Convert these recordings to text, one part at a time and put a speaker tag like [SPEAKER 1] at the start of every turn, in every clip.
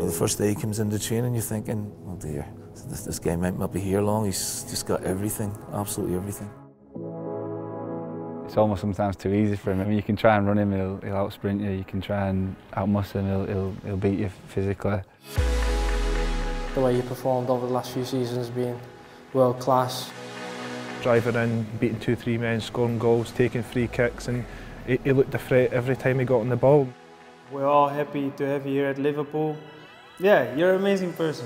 [SPEAKER 1] The first day he comes into training, you're thinking, oh dear, this guy might not be here long. He's just got everything, absolutely everything.
[SPEAKER 2] It's almost sometimes too easy for him. I mean, you can try and run him, he'll out-sprint you. You can try and out-muscle him, he'll beat you physically.
[SPEAKER 3] The way he performed over the last few seasons has been world class.
[SPEAKER 4] Driving in, beating 2-3 men, scoring goals, taking free kicks, and he looked a threat every time he got on the ball.
[SPEAKER 5] We're all happy to have you here at Liverpool. Yeah, you're an amazing person.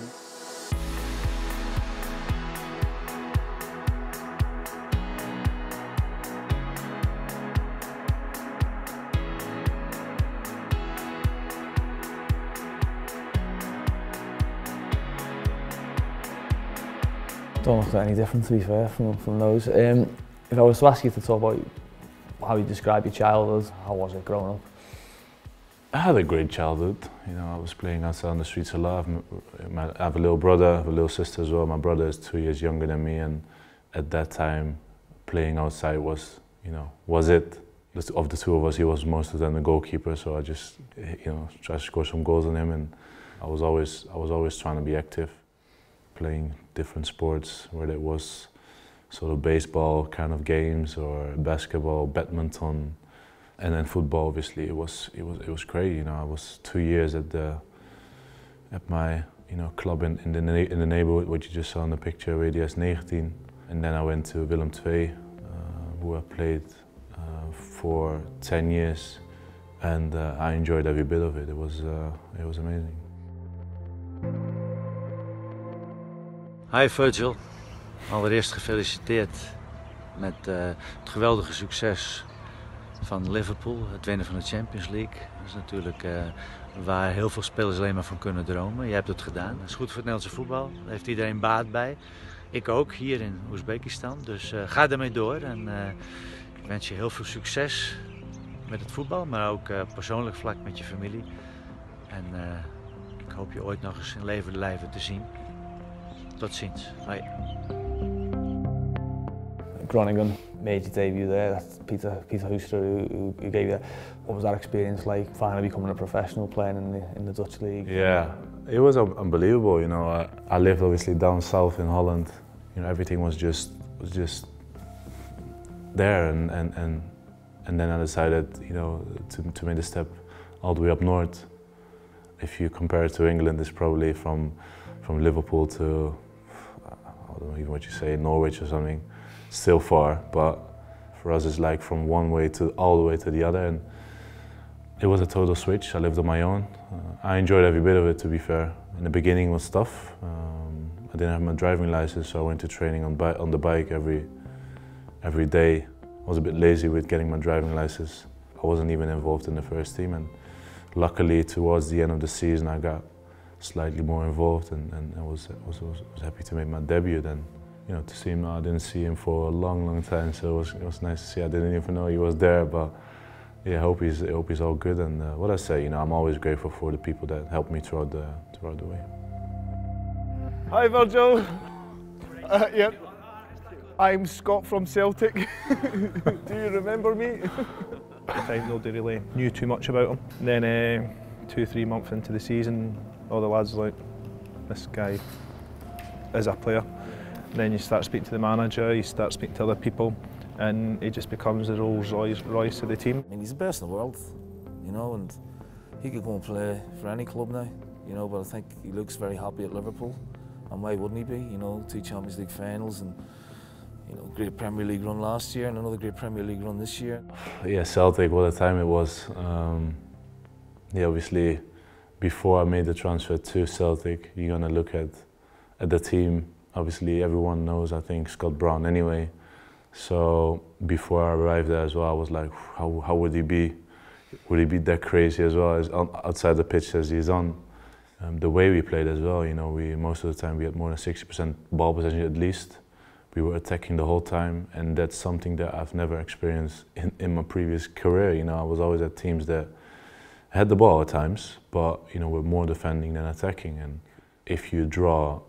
[SPEAKER 6] Don't look any different, to be fair, from those. If I was to ask you to talk about how you describe your childhood, how was it growing up?
[SPEAKER 7] I had a great childhood. You know, I was playing outside on the streets a lot. I have a little brother, I have a little sister as well. My brother is 2 years younger than me, and at that time, playing outside was, was it. Of the two of us, he was most of the time the goalkeeper, so I just, tried to score some goals on him, and I was always trying to be active, playing different sports, whether it was sort of baseball kind of games or basketball, badminton. And then football, obviously, it was great. I was 2 years at my club in the neighborhood, what you just saw in the picture, Radius 19, and then I went to Willem II, who I played for 10 years, and I enjoyed every bit of it. It was amazing.
[SPEAKER 8] Hi Virgil, allereerst gefeliciteerd met het geweldige succes van Liverpool, het winnen van de Champions League. Dat is natuurlijk waar heel veel spelers alleen maar van kunnen dromen. Je hebt het gedaan. Dat is goed voor het Nederlandse voetbal. Daar heeft iedereen baat bij. Ik ook, hier in Oezbekistan. Dus ga daarmee door. En ik wens je heel veel succes met het voetbal, maar ook persoonlijk vlak met je familie. En ik hoop je ooit nog eens in levende lijven te zien. Tot ziens. Hoi.
[SPEAKER 6] Groningen made your debut there. That's Peter Hoekstra who gave you that. What was that experience like, finally becoming a professional playing in the Dutch league?
[SPEAKER 7] Yeah, it was unbelievable. I lived obviously down south in Holland. Everything was just there, and then I decided to make the step all the way up north. If you compare it to England, it's probably from Liverpool to, I don't know even what you say, Norwich or something. Still far, but for us it's like from one way to all the way to the other, and it was a total switch. I lived on my own. I enjoyed every bit of it, to be fair. In the beginning it was tough. I didn't have my driving license, so I went to training on the bike every day. I was a bit lazy with getting my driving license. I wasn't even involved in the first team, and luckily towards the end of the season I got slightly more involved, and I was happy to make my debut then. To see him now, I didn't see him for a long time, so it was nice to see. I didn't even know he was there, but yeah, I hope he's all good. And what I say, I'm always grateful for the people that helped me throughout the way.
[SPEAKER 4] Hi Virgil. Yep. I'm Scott from Celtic. Do you remember me? At the time, nobody really knew too much about him. And then 2-3 months into the season, all the lads were like, this guy is a player. And then you start speaking to the manager, you start speaking to other people, and he just becomes the Rolls Royce of the team.
[SPEAKER 1] I mean, he's the best in the world, and he could go and play for any club now, but I think he looks very happy at Liverpool, and why wouldn't he be? 2 Champions League finals, and great Premier League run last year, and another great Premier League run this year.
[SPEAKER 7] Yeah, Celtic, what a time it was. Yeah, obviously, before I made the transfer to Celtic, you're gonna look at the team. Obviously, everyone knows, I think, Scott Brown anyway. So before I arrived there as well, I was like, how would he be? Would he be that crazy as well as outside the pitch as he's on? The way we played as well, most of the time we had more than 60% ball possession at least. We were attacking the whole time, and that's something that I've never experienced in my previous career. I was always at teams that had the ball at times, but were more defending than attacking. And if you draw,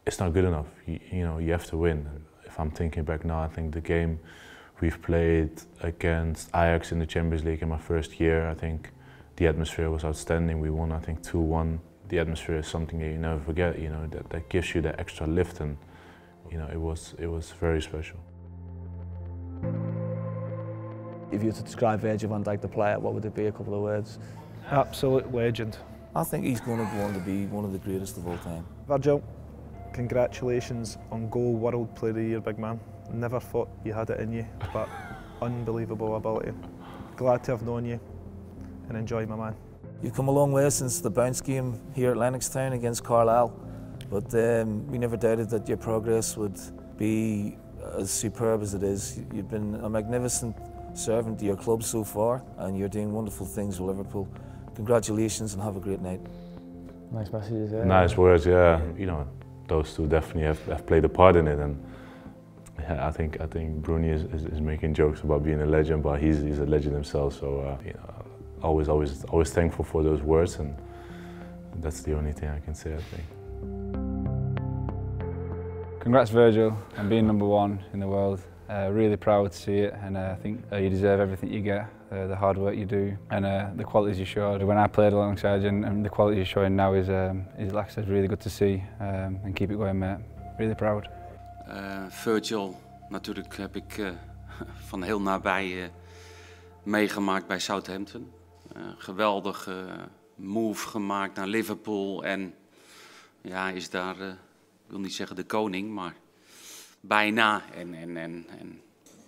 [SPEAKER 7] it's not good enough. You have to win. If I'm thinking back now, I think the game we've played against Ajax in the Champions League in my first year, I think the atmosphere was outstanding. We won, I think, 2-1 the atmosphere is something that you never forget, you know, that gives you that extra lift, and you know, it was very special.
[SPEAKER 6] If you were to describe Virgil van Dijk the player, what would it be, a couple of words?
[SPEAKER 4] Absolute legend.
[SPEAKER 1] I think he's going to go on to be one of the greatest of all time.
[SPEAKER 4] Virgil, congratulations on Goal World Player of the Year, big man. Never thought you had it in you, but unbelievable ability. Glad to have known you, and enjoy, my man.
[SPEAKER 1] You've come a long way since the bounce game here at Lennoxtown against Carlisle, but we never doubted that your progress would be as superb as it is. You've been a magnificent servant to your club so far, and you're doing wonderful things with Liverpool. Congratulations and have a great night.
[SPEAKER 6] Nice messages, yeah.
[SPEAKER 7] Nice words, yeah. You know, those two definitely have played a part in it, and yeah, I think Bruni is making jokes about being a legend, but he's a legend himself. So you know, always thankful for those words, and that's the only thing I can say, I think.
[SPEAKER 2] Congrats, Virgil, on being #1 in the world. Really proud to see it, and I think you deserve everything you get, the hard work you do, and the qualities you showed when I played alongside you, and the quality you're showing now is like I said, really good to see, and keep it going, mate. Really proud.
[SPEAKER 9] Virgil, natuurlijk heb ik van heel nabij meegemaakt bij Southampton. Geweldige move gemaakt naar Liverpool en ja, is daar, ik wil niet zeggen de koning, maar bijna en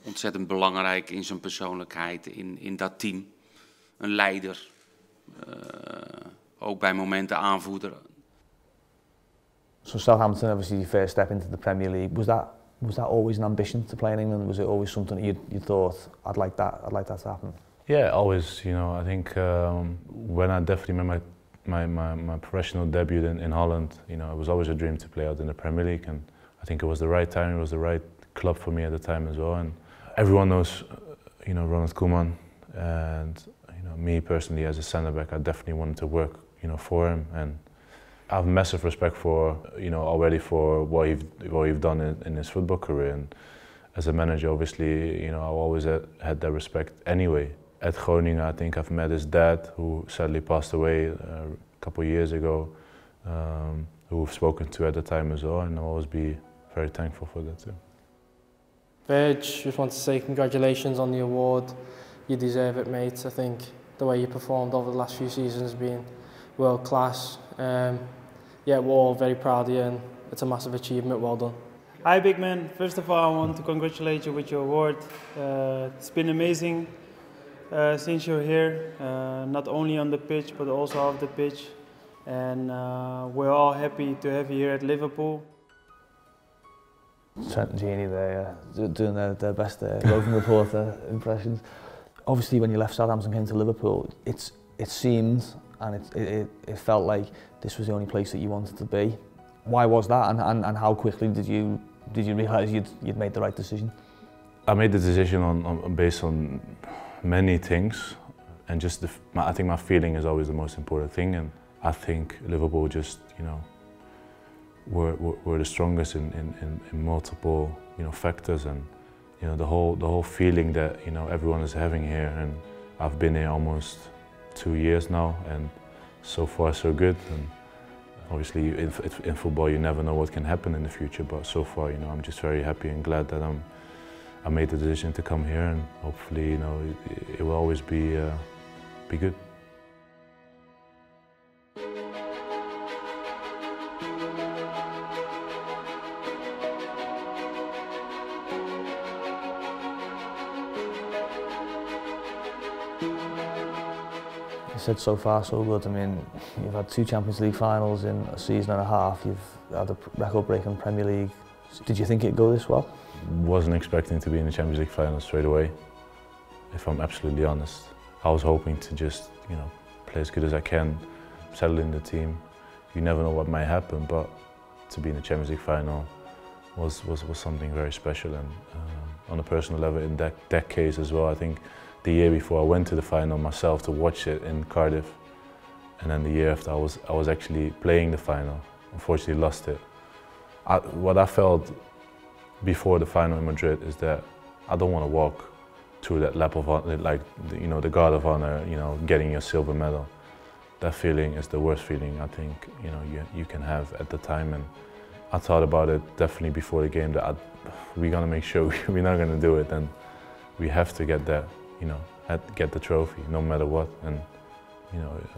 [SPEAKER 9] ontzettend belangrijk in zijn persoonlijkheid, in dat team. Een leider, ook bij momenten aanvoerder.
[SPEAKER 6] So Southampton, obviously your first step into the Premier League, was that always an ambition to play in England? Was it always something you thought, I'd like that to happen?
[SPEAKER 7] Yeah, always, you know, I think when I definitely made my professional debut in Holland, you know, it was always a dream to play out in the Premier League, and I think it was the right time, it was the right club for me at the time as well. And everyone knows, you know, Ronald Koeman, and you know, me personally as a centre back, I definitely wanted to work, you know, for him. And I have massive respect for, you know, already for what he's done in his football career. And as a manager, obviously, you know, I always had that respect anyway. At Groningen, I think I've met his dad, who sadly passed away a couple of years ago, who I've spoken to at the time as well, and I'll always be very thankful for that too.
[SPEAKER 3] Virg, just want to say congratulations on the award. You deserve it, mate. I think the way you performed over the last few seasons has been world class. Yeah, we're all very proud of you, and it's a massive achievement. Well done.
[SPEAKER 5] Hi, big man. First of all, I want to congratulate you with your award. It's been amazing since you're here, not only on the pitch but also off the pitch. And we're all happy to have you here at Liverpool.
[SPEAKER 6] Trent and Jeannie there, doing their best roving reporter impressions. Obviously, when you left Southampton and came to Liverpool, it seemed and it felt like this was the only place that you wanted to be. Why was that, and how quickly did you realise you'd made the right decision?
[SPEAKER 7] I made the decision based on many things, and just I think my feeling is always the most important thing, and I think Liverpool just, you know, were the strongest in multiple, you know, factors, and you know, the whole feeling that, you know, everyone is having here. And I've been here almost 2 years now, and so far so good. And obviously in football you never know what can happen in the future, but so far, you know, I'm just very happy and glad that I made the decision to come here, and hopefully, you know, it will always be good.
[SPEAKER 6] You said so far so good. I mean, you've had 2 Champions League finals in a season and a half. You've had a record-breaking Premier League. Did you think it'd go this well?
[SPEAKER 7] Wasn't expecting to be in the Champions League final straight away, if I'm absolutely honest. I was hoping to just, you know, play as good as I can, settle in the team. You never know what might happen, but to be in the Champions League final was something very special. And on a personal level, in that case as well, I think the year before I went to the final myself to watch it in Cardiff, and then the year after I was actually playing the final. Unfortunately, lost it. What I felt before the final in Madrid is that I don't want to walk through that lap of honor, like, you know, the guard of honor, you know, getting your silver medal. that feeling is the worst feeling I think you can have at the time. And I thought about it definitely before the game that we're gonna make sure we're not gonna do it, and we have to get that, get the trophy no matter what. And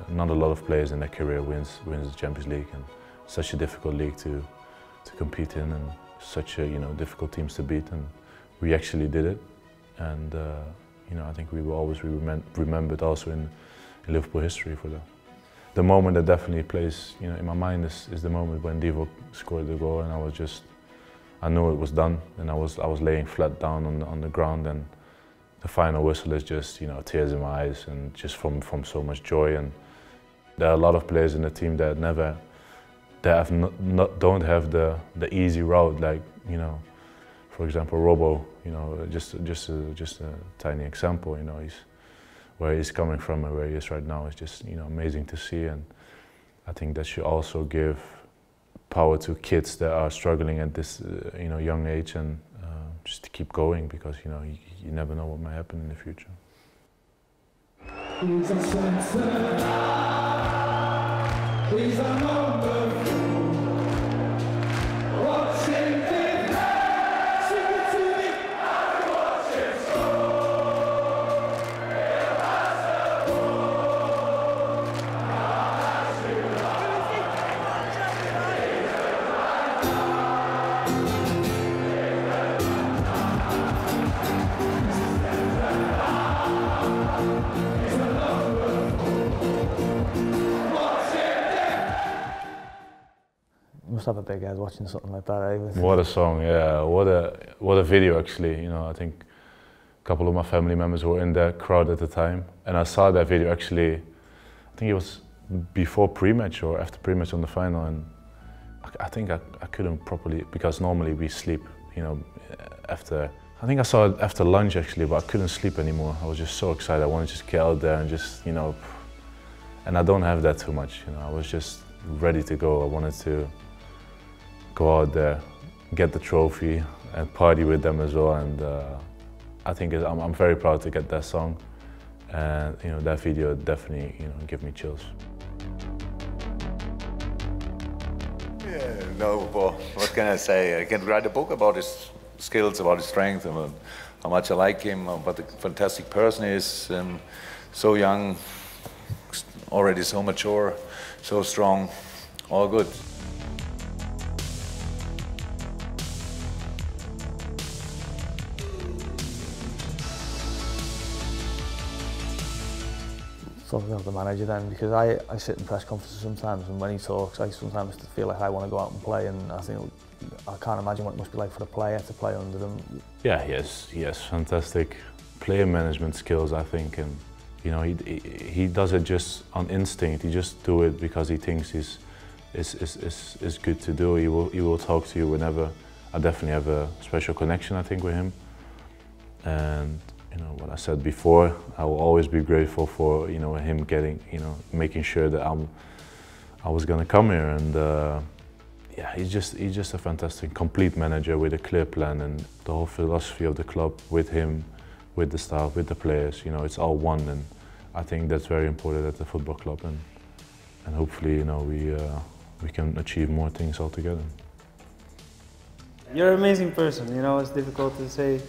[SPEAKER 7] not a lot of players in their career wins the Champions League, and such a difficult league to compete in, and such a difficult teams to beat. And we actually did it, and I think we will always be remembered also in Liverpool history for that. The moment that definitely plays in my mind is the moment when Divo scored the goal, and I knew it was done, and I was laying flat down on the ground, and the final whistle is just tears in my eyes, and just from so much joy. And there are a lot of players in the team that don't have the easy route, like for example Robo, just a tiny example, where he's coming from and where he is right now is just amazing to see. And I think that should also give power to kids that are struggling at this young age, and just to keep going, because you never know what might happen in the future.
[SPEAKER 6] You must have a big head watching something like that, eh?
[SPEAKER 7] What a song, yeah. What a video, actually. I think a couple of my family members were in that crowd at the time, and I saw that video actually. I think it was before pre-match or after pre-match on the final, and I think I couldn't properly, because normally we sleep, after. I think I saw it after lunch actually, but I couldn't sleep anymore. I was just so excited. I wanted to just get out there and just, and I don't have that too much. I was just ready to go. I wanted to go out there, get the trophy, and party with them as well. And I think I'm very proud to get that song, and that video definitely give me chills.
[SPEAKER 10] Yeah, no, well, what can I say? I can write a book about his skills, about his strength, and how much I like him, what a fantastic person he is, and so young, already so mature, so strong, all good.
[SPEAKER 6] Talking about the manager then, because I sit in press conferences sometimes, and when he talks, I sometimes feel like I want to go out and play, and I can't imagine what it must be like for a player to play under them.
[SPEAKER 7] Yeah, he has fantastic player management skills, I think, and he does it just on instinct. He just do it because he thinks is good to do. He will talk to you whenever. I definitely have a special connection, I think, with him, and. What I said before, I will always be grateful for him getting, making sure that I was gonna come here, and yeah, he's just a fantastic, complete manager with a clear plan, and the whole philosophy of the club with him, with the staff, with the players, it's all one, and I think that's very important at the football club, and hopefully we can achieve more things all together.
[SPEAKER 5] You're an amazing person. It's difficult to say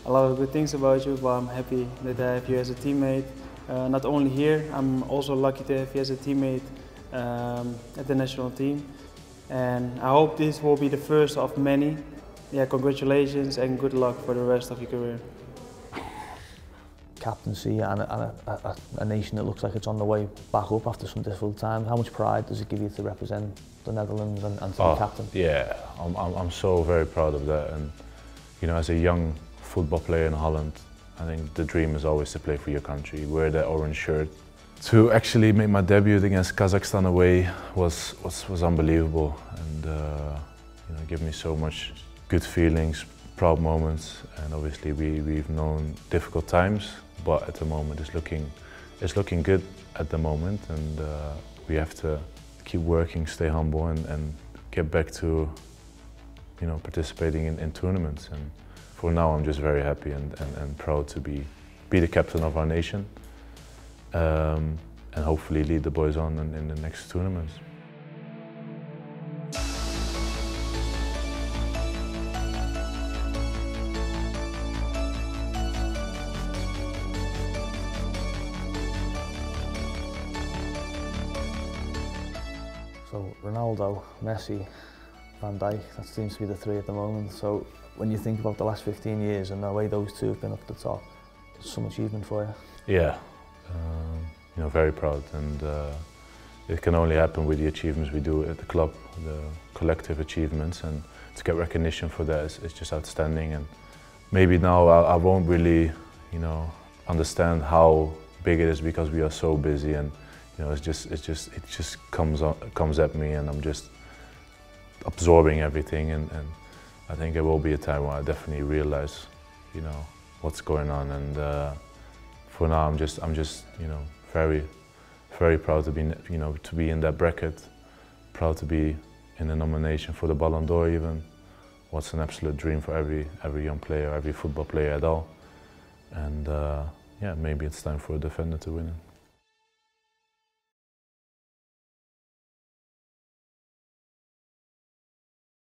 [SPEAKER 5] a lot of good things about you, but I'm happy that I have you as a teammate. Not only here, I'm also lucky to have you as a teammate at the national team. And I hope this will be the first of many. Yeah, congratulations and good luck for the rest of your career.
[SPEAKER 6] Captaincy and a nation that looks like it's on the way back up after some difficult times. How much pride does it give you to represent the Netherlands and to be captain?
[SPEAKER 7] Yeah, I'm so very proud of that. And as a young football player in Holland, I think the dream is always to play for your country, wear that orange shirt. To actually make my debut against Kazakhstan away was unbelievable, and give me so much good feelings, proud moments, and obviously we've known difficult times, but at the moment it's looking good at the moment, and we have to keep working, stay humble, and get back to participating in tournaments. And for now, I'm just very happy and proud to be the captain of our nation. hopefully lead the boys on in the next tournaments.
[SPEAKER 6] So Ronaldo, Messi, Van Dijk, that seems to be the three at the moment. So when you think about the last 15 years and the way those two have been up at the top, it's some achievement for you.
[SPEAKER 7] Yeah, you know, very proud, and it can only happen with the achievements we do at the club, the collective achievements, and to get recognition for that is just outstanding. And maybe now I won't really, you know, understand how big it is because we are so busy, and you know, it just comes at me, and I'm just absorbing everything. And I think there will be a time where I definitely realize, you know, what's going on. And for now, I'm just, you know, very proud to be, you know, to be in that bracket. Proud to be in the nomination for the Ballon d'Or even. What's an absolute dream for every young player, every football player at all. And yeah, maybe it's time for a defender to win it.